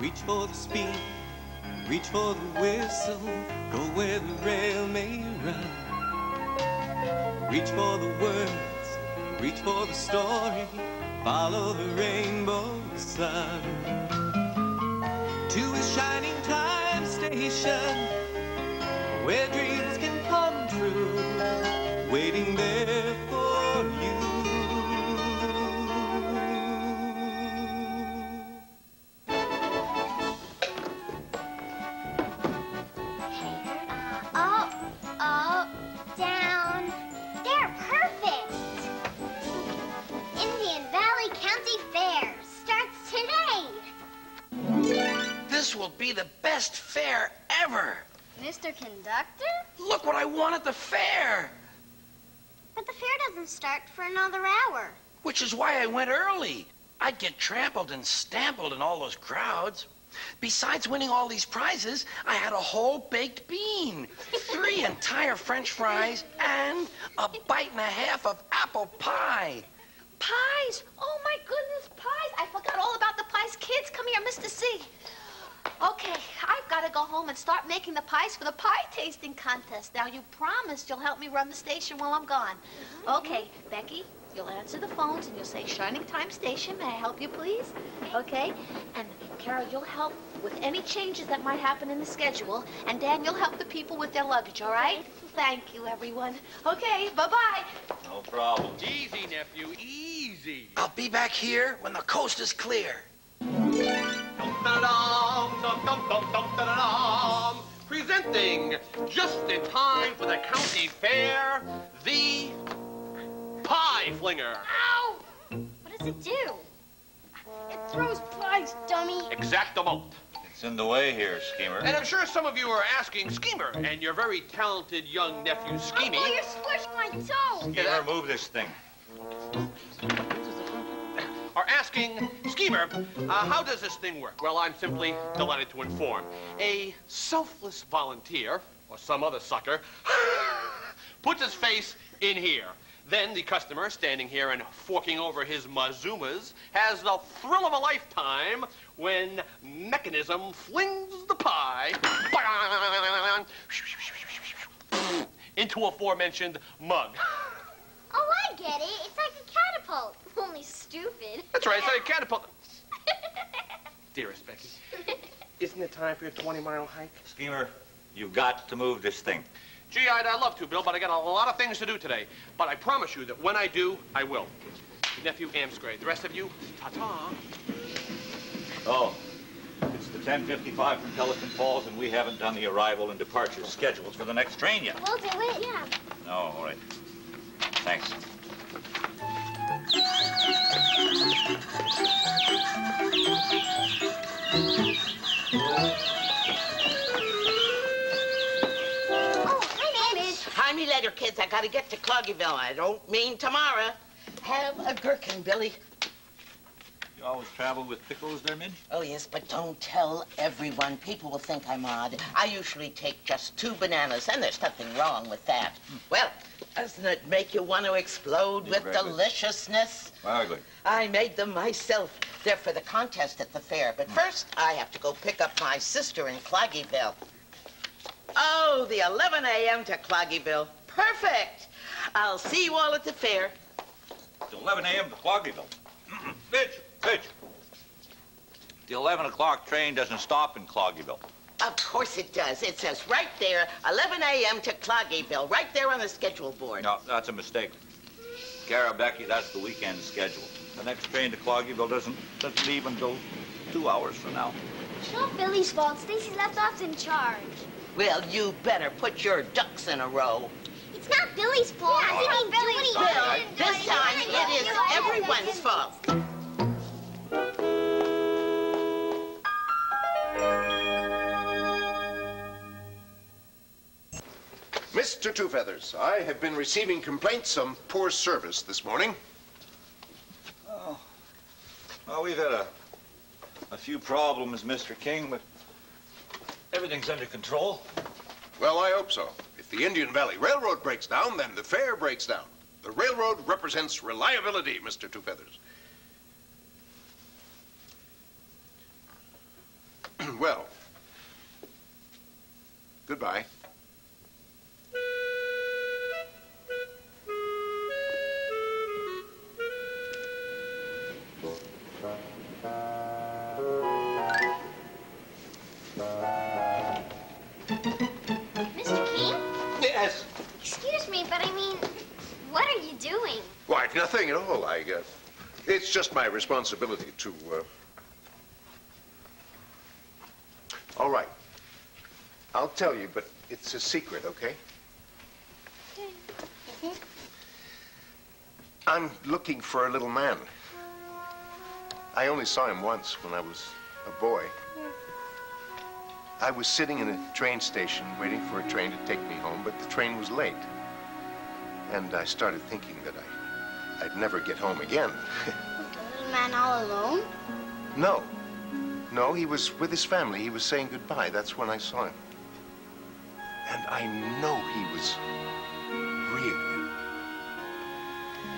Reach for the speed, reach for the whistle, go where the rail may run. Reach for the words, reach for the story, follow the rainbow sun. To a shining time station, where dreams can come true, waiting there for you. Up, down. They're perfect. Indian Valley County Fair starts today. This will be the best fair ever. Mr. Conductor? Look what I won at the fair. But the fair doesn't start for another hour. Which is why I went early. I'd get trampled and stampled in all those crowds. Besides winning all these prizes, I had a whole baked bean, 3 entire French fries, and a bite and a half of apple pie. Pies! Oh, my goodness, pies! I forgot all about the pies. Kids, come here, Mr. C. Okay, I've got to go home and start making the pies for the pie tasting contest. Now, you promised you'll help me run the station while I'm gone. Okay, Becky, you'll answer the phones and you'll say, Shining Time Station, may I help you, please? Okay? And Carol, you'll help with any changes that might happen in the schedule. And Dan, you'll help the people with their luggage, all right? Thank you, everyone. Okay, bye-bye. No problem. Easy, nephew, easy. I'll be back here when the coast is clear. Presenting, just in time for the county fair, the Pie Flinger. Ow! What does it do? It throws pies, dummy. Exactamo. It's in the way here, Schemer. And I'm sure some of you are asking, Schemer, and your very talented young nephew, Schemy. Oh, you're squishing my toe. Schemer, move this thing. Are asking, Schemer, how does this thing work? Well, I'm simply delighted to inform. A selfless volunteer, or some other sucker, puts his face in here. Then the customer, standing here and forking over his mazumas, has the thrill of a lifetime when mechanism flings the pie into aforementioned mug. Oh, I get it. It's like a catapult, only stupid. That's right, it's like a catapult. Dearest Becky, isn't it time for your 20-mile hike? Schemer, you've got to move this thing. Gee, I'd love to, Bill, but I got a lot of things to do today. But I promise you that when I do, I will. Nephew Amscray, the rest of you, ta-ta. Oh, it's the 10:55 from Pelican Falls, and we haven't done the arrival and departure schedules for the next train yet. We'll do it, yeah. No, all right. Thanks. Time me later, kids. I gotta get to Cloggyville. I don't mean tomorrow. Have a gherkin, Billy. You always travel with pickles there, Midge? Oh, yes, but don't tell everyone. People will think I'm odd. I usually take just 2 bananas, and there's nothing wrong with that. Well, doesn't it make you want to explode with deliciousness? Very good. I made them myself. They're for the contest at the fair. But first, I have to go pick up my sister in Cloggyville. Oh, the 11 a.m. to Cloggyville. Perfect. I'll see you all at the fair. It's 11 a.m. to Cloggyville. Midge. The 11 o'clock train doesn't stop in Cloggyville. Of course it does. It says right there, 11 a.m. to Cloggyville, right there on the schedule board. No, that's a mistake. Cara, Becky, that's the weekend schedule. The next train to Cloggyville doesn't leave until 2 hours from now. It's not Billy's fault. Stacy left us in charge. Well, you better put your ducks in a row. It's not Billy's fault. Yeah, He didn't do Bill, anything. this time it is everyone's fault. Mr. Two Feathers, I have been receiving complaints of poor service this morning. Oh. Well, we've had a few problems, Mr. King, but everything's under control. Well, I hope so. If the Indian Valley Railroad breaks down, then the fair breaks down. The railroad represents reliability, Mr. Two Feathers. well. Goodbye. Mr. King? Yes. Excuse me, but I mean, what are you doing? Why, nothing at all. It's just my responsibility to, All right. I'll tell you, but it's a secret, okay? I'm looking for a little man. I only saw him once when I was a boy. I was sitting in a train station waiting for a train to take me home, but the train was late. And I started thinking that I'd never get home again. Was the man all alone? No. No, he was with his family. He was saying goodbye. That's when I saw him. And I know he was real.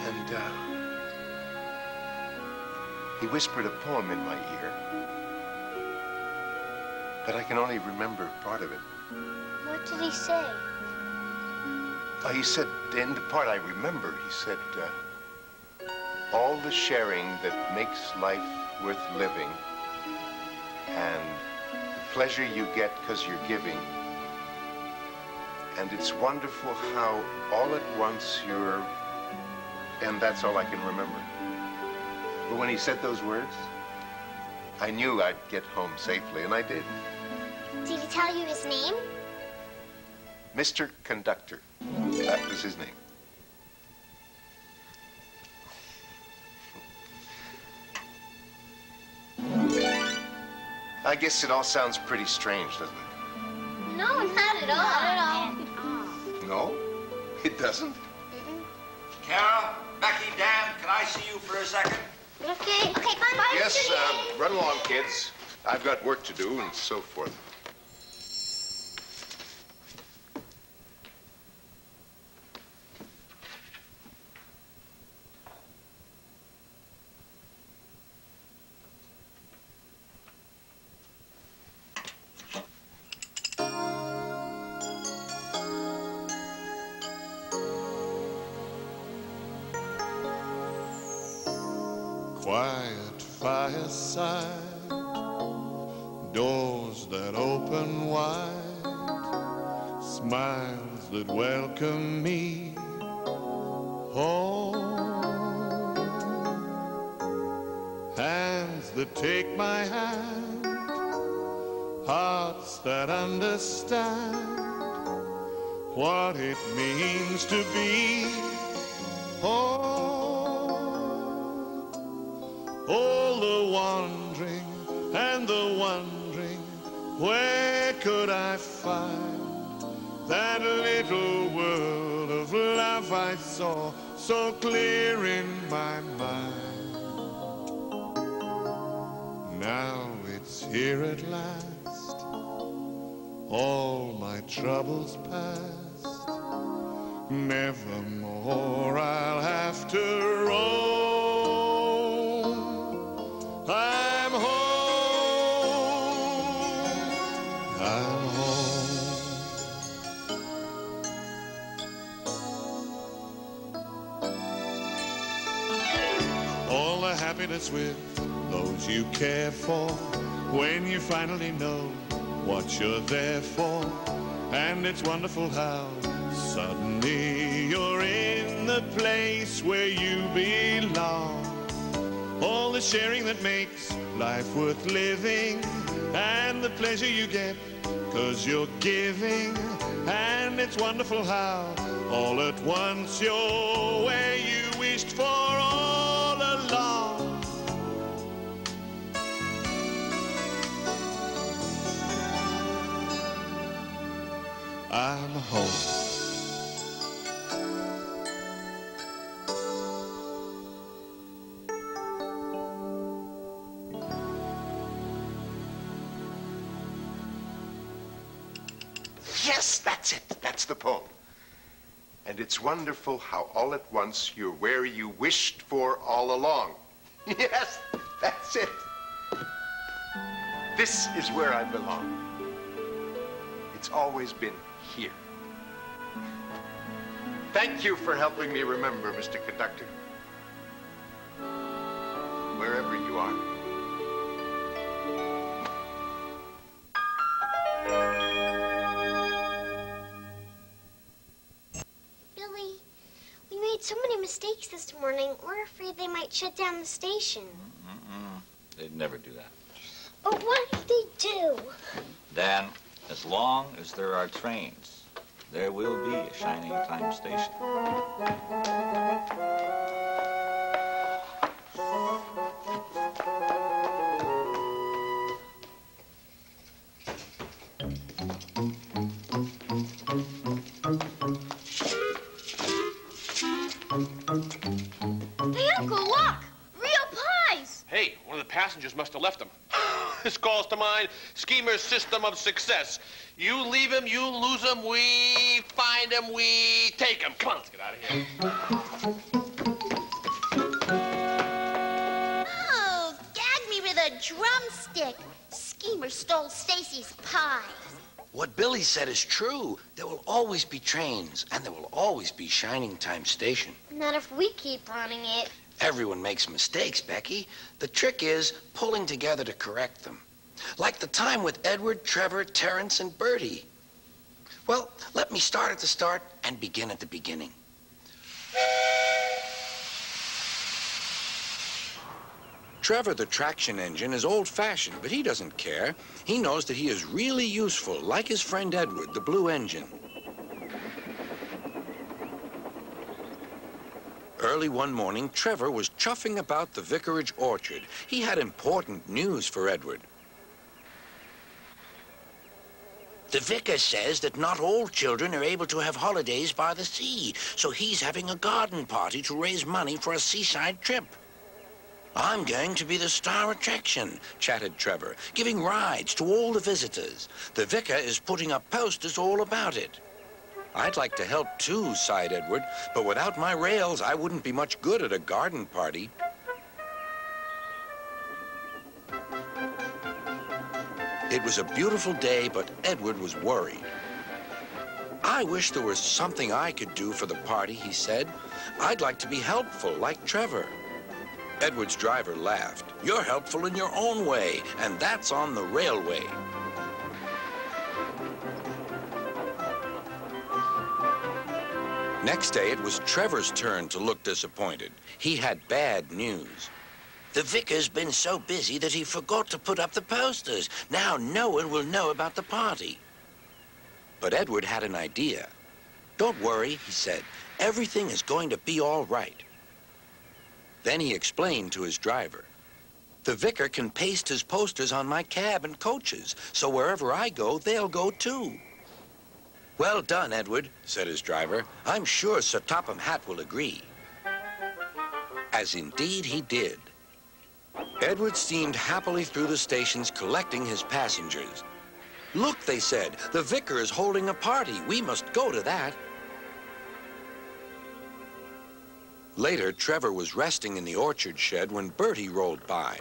And he whispered a poem in my ear. But I can only remember part of it. What did he say? He said, in the part I remember, he said, all the sharing that makes life worth living and the pleasure you get because you're giving. And it's wonderful how all at once you're... And that's all I can remember. But when he said those words, I knew I'd get home safely, and I did. Did he tell you his name? Mr. Conductor. That was his name. I guess it all sounds pretty strange, doesn't it? No, not at all. Not at all. No, it doesn't. Carol, Becky, Dan, can I see you for a second? Okay. Okay, bye. Bye, Yes, Mr. King. run along, kids. I've got work to do and so forth. Quiet fireside, doors that open wide, smiles that welcome me home, hands that take my hand, hearts that understand what it means to be home. All the wandering and the wondering, where could I find that little world of love I saw so clear in my mind? Now it's here at last, all my troubles past, nevermore I'll have to roam. I'm home, I'm home. All the happiness with those you care for, when you finally know what you're there for. And it's wonderful how suddenly you're in the place where you belong. All the sharing that makes life worth living, and the pleasure you get 'cause you're giving. And it's wonderful how all at once you're where you wished for all along. I'm home. Yes, that's it. That's the poem. And it's wonderful how all at once you're where you wished for all along. Yes, that's it. This is where I belong. It's always been here. Thank you for helping me remember, Mr. Conductor. Wherever you are. Billy, we made so many mistakes this morning. We're afraid they might shut down the station. They'd never do that. But what if they do? Dan, as long as there are trains, there will be a shining time station. Hey, Uncle, look! Real pies! Hey, one of the passengers must have left them. This calls to mind Schemer's system of success. You leave him, you lose him, we find him, we take him. Come on, let's get out of here. Oh, gag me with a drumstick. Schemer stole Stacy's pies. What Billy said is true. There will always be trains, and there will always be Shining Time Station. Not if we keep running it. Everyone makes mistakes, Becky. The trick is pulling together to correct them. Like the time with Edward, Trevor, Terrence, and Bertie. Well, let me start at the start and begin at the beginning. Trevor, the traction engine, is old-fashioned, but he doesn't care. He knows that he is really useful, like his friend Edward, the blue engine. Early one morning, Trevor was chuffing about the vicarage orchard. He had important news for Edward. The vicar says that not all children are able to have holidays by the sea, so he's having a garden party to raise money for a seaside trip. I'm going to be the star attraction, chatted Trevor, giving rides to all the visitors. The vicar is putting up posters all about it. I'd like to help too, sighed Edward, but without my rails, I wouldn't be much good at a garden party. It was a beautiful day, but Edward was worried. I wish there was something I could do for the party, he said. I'd like to be helpful, like Trevor. Edward's driver laughed. You're helpful in your own way, and that's on the railway. Next day, it was Trevor's turn to look disappointed. He had bad news. The vicar's been so busy that he forgot to put up the posters. Now no one will know about the party. But Edward had an idea. Don't worry, he said. Everything is going to be all right. Then he explained to his driver. The vicar can paste his posters on my cab and coaches, so wherever I go, they'll go too. Well done, Edward, said his driver. I'm sure Sir Topham Hatt will agree. As indeed he did. Edward steamed happily through the stations collecting his passengers. Look, they said, the vicar is holding a party. We must go to that. Later, Trevor was resting in the orchard shed when Bertie rolled by.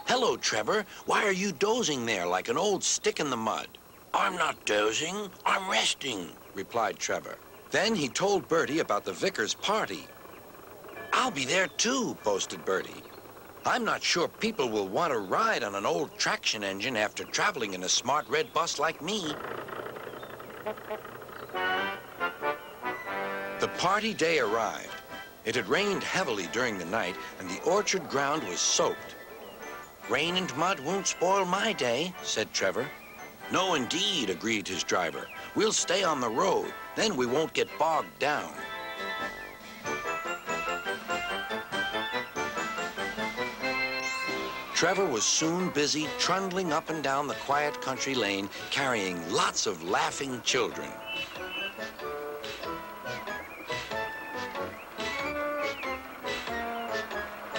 Hello, Trevor. Why are you dozing there like an old stick in the mud? I'm not dozing. I'm resting, replied Trevor. Then he told Bertie about the vicar's party. I'll be there too, boasted Bertie. I'm not sure people will want to ride on an old traction engine after traveling in a smart red bus like me. The party day arrived. It had rained heavily during the night, and the orchard ground was soaked. Rain and mud won't spoil my day, said Trevor. No, indeed, agreed his driver. We'll stay on the road, then we won't get bogged down. Trevor was soon busy trundling up and down the quiet country lane, carrying lots of laughing children.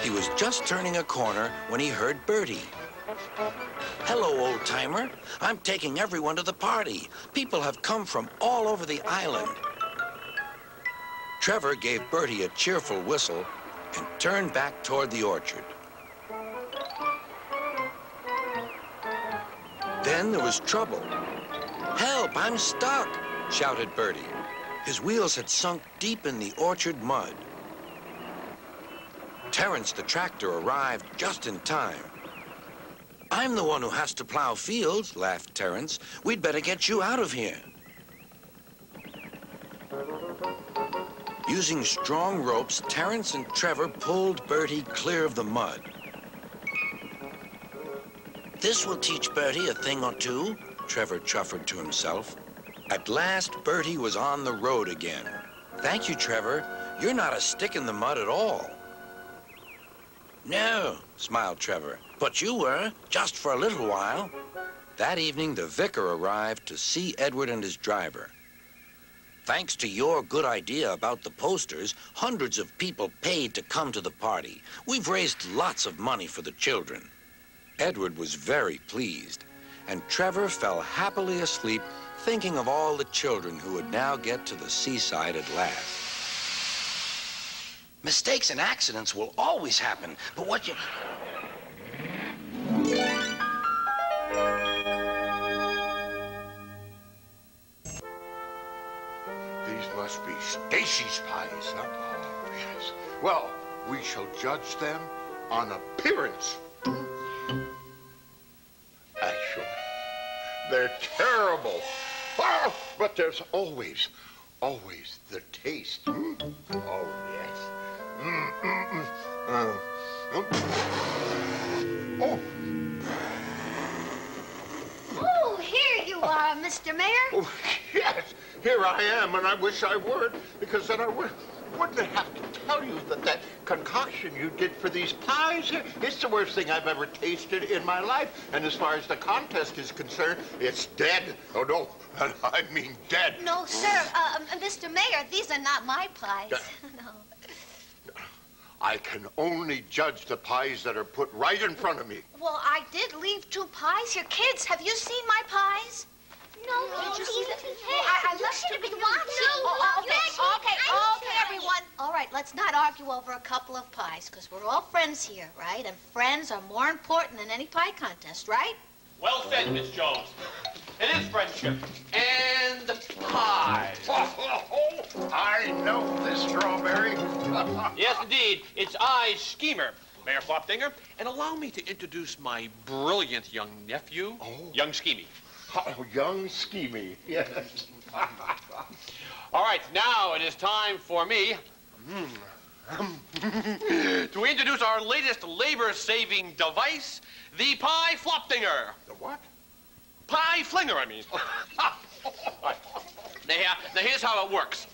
He was just turning a corner when he heard Bertie. Hello, old-timer. I'm taking everyone to the party. People have come from all over the island. Trevor gave Bertie a cheerful whistle and turned back toward the orchard. Then there was trouble. "Help, I'm stuck," shouted Bertie. His wheels had sunk deep in the orchard mud. Terrence the tractor arrived just in time. "I'm the one who has to plow fields," laughed Terrence. "We'd better get you out of here." Using strong ropes, Terrence and Trevor pulled Bertie clear of the mud. "This will teach Bertie a thing or two," Trevor chuffered to himself. At last, Bertie was on the road again. "Thank you, Trevor. You're not a stick in the mud at all." "No," smiled Trevor, "but you were, just for a little while." That evening, the vicar arrived to see Edward and his driver. "Thanks to your good idea about the posters, hundreds of people paid to come to the party. We've raised lots of money for the children." Edward was very pleased, and Trevor fell happily asleep thinking of all the children who would now get to the seaside at last. Mistakes and accidents will always happen, but what you... These must be Stacy's pies, huh? Oh, yes. Well, we shall judge them on appearance. Actually, they're terrible. Oh, but there's always the taste. Oh, yes. Oh. Oh, here you are, Mr. Mayor. Oh, yes, here I am, and I wish I weren't, because then I wouldn't have to tell you that concoction you did for these pies, it's the worst thing I've ever tasted in my life. And as far as the contest is concerned, it's dead. Oh, no, I mean dead. No, sir, Mr. Mayor, these are not my pies. No. I can only judge the pies that are put right in front of me. Well, I did leave 2 pies here. Kids, have you seen my pies? No, did you see the I left you to be watching. Okay, everyone. All right, let's not argue over a couple of pies, because we're all friends here, right? And friends are more important than any pie contest, right? Well said, Miss Jones. It is friendship and pies. I know this strawberry. Yes, indeed. It's I, Schemer, Mayor Flopdinger, and allow me to introduce my brilliant young nephew, young Schemy. Oh, young Schemy, yes. All right, now it is time for me to introduce our latest labor-saving device, the Pie Flopdinger. The what? Pie flinger, I mean. Right. Now, here's how it works.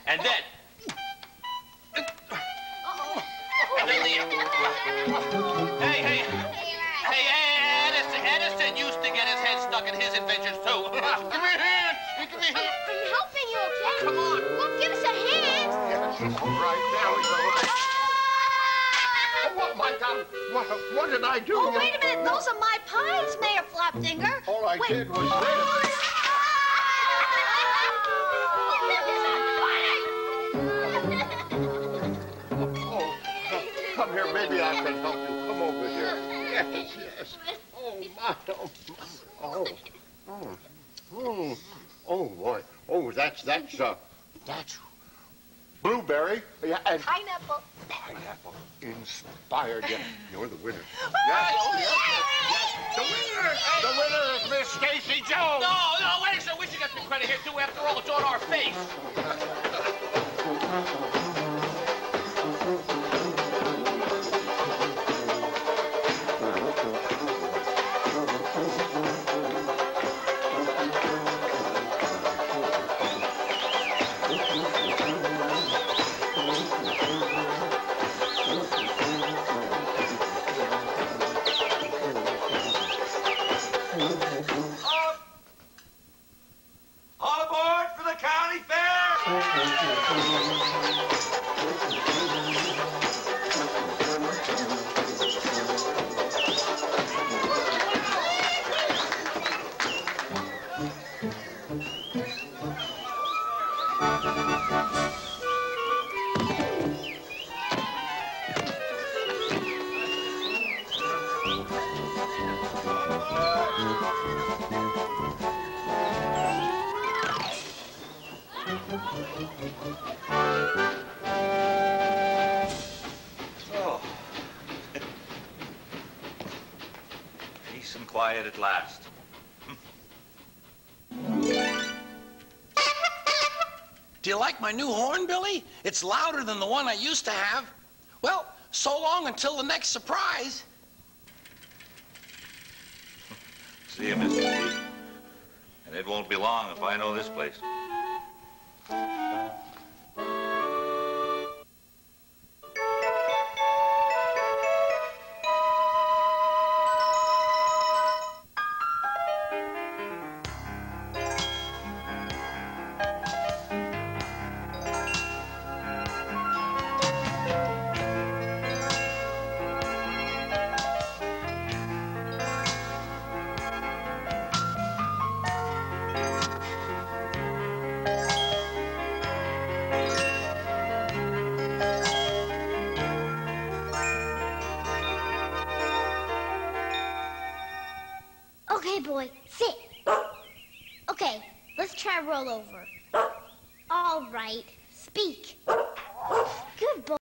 And then... And then the... Hey, Edison used to get his head stuck in his inventions, too. Give me a hand. Give me a hand. I'm helping you, okay? Come on. Well, give us a hand. Yes, all right, there we go. Oh, my God. What did I do? Oh, wait a minute. Those are my pies, Mayor Flopdinger. All I did was... Come here, maybe I can help you. Come over here. Yes. Oh, my. Oh, boy. Oh, that's blueberry. Yeah, and Pineapple. pineapple inspired. Yeah, you're the winner. Yes, yes. The winner is Miss Stacy Jones. No, wait a second. We should get some credit here, too. After all, it's on our face. All aboard for the county fair! So, peace and quiet at last. Do you like my new horn, Billy? It's louder than the one I used to have. Well, so long until the next surprise. See you, Mr. C. And it won't be long if I know this place. Okay, boy, sit. Okay, let's try roll over. All right, speak. Good boy.